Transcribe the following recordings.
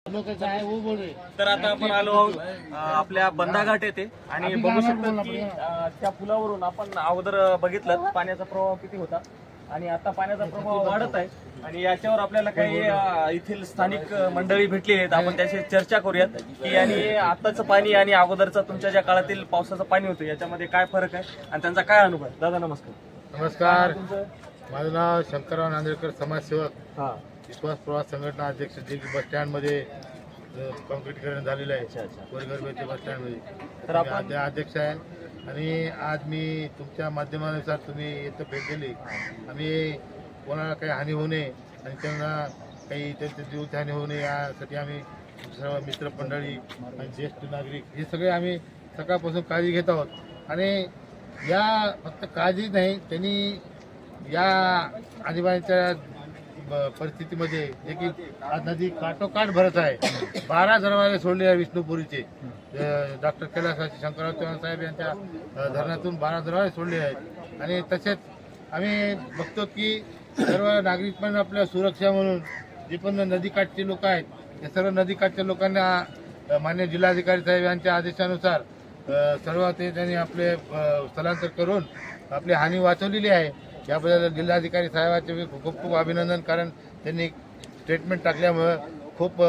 तर आता आपण आलो आहोत आपल्या बंदाघाट येथे आणि बघू शकतो की त्या पुलावरून आपण अगोदर बघितलं पाण्याचा प्रवाह किती होता आणि आता पाण्याचा प्रवाह वाढत आहे आणि याच्यावर आपल्याला काही येथील स्थानिक मंडळी भेटली आहेत. आपण त्याची चर्चा करूयात की आणि आताचं पाणी आणि अगोदरचं तुमच्या ज्या काळातील पावसाचं पाणी होतं याच्यामध्ये काय फरक आहे आणि त्यांचा काय अनुभव आहे. दादा नमस्कार. नमस्कार. माझं नाव शंकरराव नांदेडकर, समाजसेवक, विश्वास प्रवास संघटना अध्यक्ष. जे बस स्टँड मध्ये कॉन्क्रीटीकरण झालेलं आहे गोरगरबेच्या बस स्टँड मध्ये, तर आपण अध्यक्ष आहे. आणि आज मी तुमच्या माध्यमानुसार तुम्ही इथं भेट दिली. आम्ही कोणाला काही हानी होऊ नये आणि त्यांना काही त्यांच्या जीवित हानी होऊ नये यासाठी आम्ही सर्व मित्रमंडळी आणि ज्येष्ठ नागरिक हे सगळे आम्ही सकाळपासून काळजी घेत आहोत. आणि या फक्त काळजी नाही, त्यांनी या आणीबाणीच्या परिस्थितीमध्ये जे की आज नदी काठोकाठ भरत आहे. 12 दरवाजे सोडले आहे विष्णुपुरीचे. डॉक्टर कैलासवासी शंकरराव चव्हाण साहेब यांच्या धरणातून 12 दरवाजे सोडले आहेत. आणि तसेच आम्ही बघतो की सर्व नागरिक पण आपल्या सुरक्षा म्हणून जे पण नदीकाठचे लोक आहेत त्या सर्व नदीकाठच्या लोकांना मान्य जिल्हाधिकारी साहेब यांच्या आदेशानुसार सर्व ते त्यांनी आपले स्थलांतर करून आपली हानी वाचवलेली आहे. याबद्दल जिल्हाधिकारी साहेबांचे खूप खूप अभिनंदन. कारण त्यांनी स्टेटमेंट टाकल्यामुळं खूप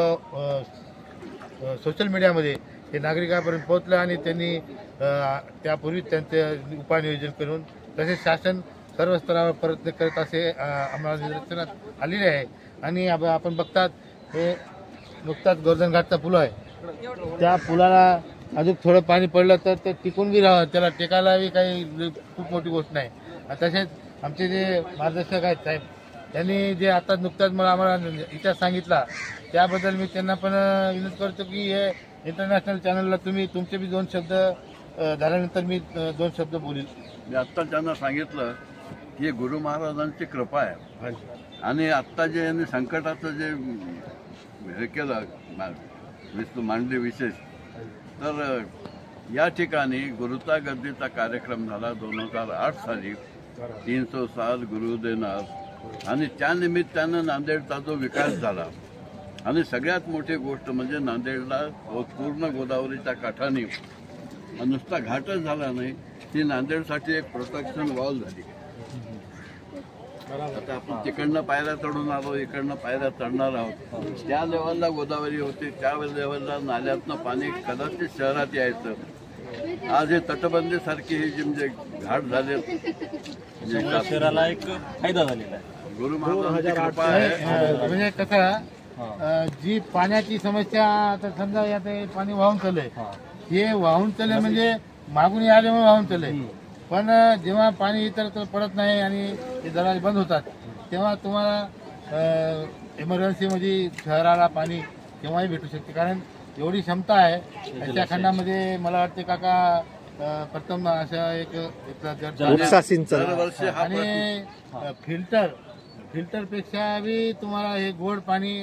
सोशल मीडियामध्ये हे नागरिकांपर्यंत पोहोचलं आणि त्यांनी त्यापूर्वीच त्यांचे उपाययोजन करून तसेच शासन सर्व स्तरावर प्रयत्न करत असे आम्हाला निदर्शनात आलेले आहे. आणि आपण बघतात हे नुकताच गोवर्धनघाटचा पूल आहे. त्या पुलाला अजून थोडं पाणी पडलं तर ते टिकून बी राहावं, त्याला टेकायलाही काही खूप मोठी गोष्ट नाही. तसेच आमचे जे मार्गदर्शक आहेत साहेब त्यांनी जे आता नुकताच आम्हाला इतिहास सांगितला त्याबद्दल मी त्यांना पण विनंती करतो की हे इंटरनॅशनल चॅनलला तुम्ही तुमचे बी 2 शब्द झाल्यानंतर मी 2 शब्द बोलील. मी आत्ता त्यांना सांगितलं की गुरु महाराजांची कृपा आहे आणि आत्ता जे यांनी संकटाचं जे हे केलं मांडली विशेष, तर या ठिकाणी गुरुता गद्दीचा कार्यक्रम झाला 2008 साली. 307 गुरु देणार आणि त्या निमित्तानं नांदेडचा जो विकास झाला. आणि सगळ्यात मोठी गोष्ट म्हणजे नांदेडला पूर्ण गोदावरीच्या काठाने नुसता घाटच झाला नाही, ती नांदेडसाठी एक प्रोटेक्शन वॉल झाली. आता आपण तिकडनं पायऱ्या चढून आलो, इकडनं पायऱ्या चढणार आहोत. त्या लेवलला गोदावरी होती, त्या लेवलला नाल्यातनं पाणी कदाचित शहरात यायचं. आज हे तटबंदीसारखी ही जी म्हणजे घाट झाले शहराला एक फायदा झालेला आहे. गुरु महाराजांची कृपा आहे. म्हणजे कसं जी पाण्याची समस्या आता समजा आता पाणी वाहून चाललंय, हे वाहून चाललंय म्हणजे मागून आल्यामुळे वाहून चाललंय. पण जेव्हा पाणी इतर पडत नाही आणि ते दरवाजे बंद होतात तेव्हा तुम्हाला इमर्जन्सीमध्ये शहराला पाणी केव्हाही भेटू शकते. कारण एवढी क्षमता आहे त्या खंडामध्ये. मला वाटते काका प्रथम अशा एक आणि फिल्टरपेक्षा बी तुम्हाला हे गोड पाणी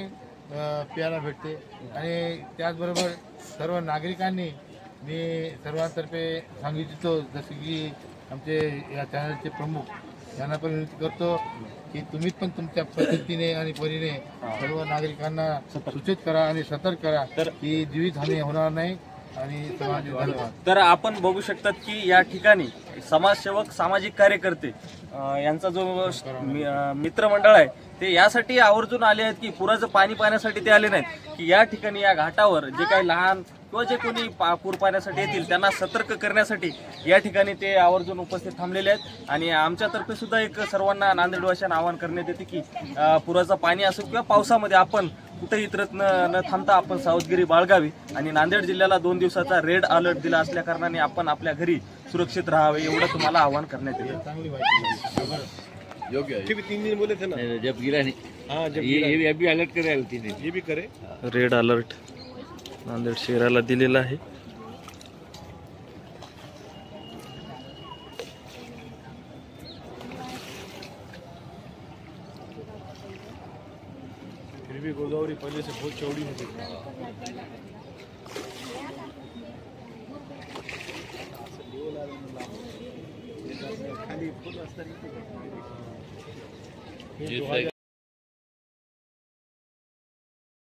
प्यायला भेटते. आणि त्याचबरोबर सर्व नागरिकांनी मी सर्वांतर्फे सांगू इच्छितो, जसे की आमचे या चॅनलचे प्रमुख यांना पण विनंती करतो की तुम्ही पण तुमच्या पद्धतीने आणि परीने सर्व नागरिकांना सूचित करा आणि सतर्क करा की जीवितहानी होणार नाही. आणि धन्यवाद. तर आपण बघू शकतात की या ठिकाणी समाजसेवक, सामाजिक कार्यकर्ते यांचा जो मित्रमंडळ आहे ते यासाठी आवर्जून आले आहेत की पुराचं पाणी पाण्यासाठी ते आले नाहीत की या ठिकाणी या घाटावर जे काही लहान किंवा जे कोणी पूर पाण्यासाठी येतील त्यांना सतर्क करण्यासाठी या ठिकाणी ते आवर्जून उपस्थित थांबलेले आहेत. आणि आमच्यातर्फे सुद्धा एक सर्वांना नांदेडवासियांना आवाहन करण्यात येते की पुराचं पाणी असो किंवा पावसामध्ये आपण कुठेही इतरत न थांबता आपण सावधगिरी बाळगावी. आणि नांदेड जिल्ह्याला 2 दिवसाचा रेड अलर्ट दिला असल्या कारणाने आपण आपल्या घरी सुरक्षित राहावे एवढं तुम्हाला आवाहन करण्यात येते. योग्य आहे. 3 दिन बोले थे ना, जब गिरा नहीं, हाँ जब ये भी अलर्ट करे 3 दिन, ये भी करे. रेड अलर्ट नांदेड शहराला दिलेला आहे. फिर भी गोदावरी पहले से बहुत चौड़ी होती है.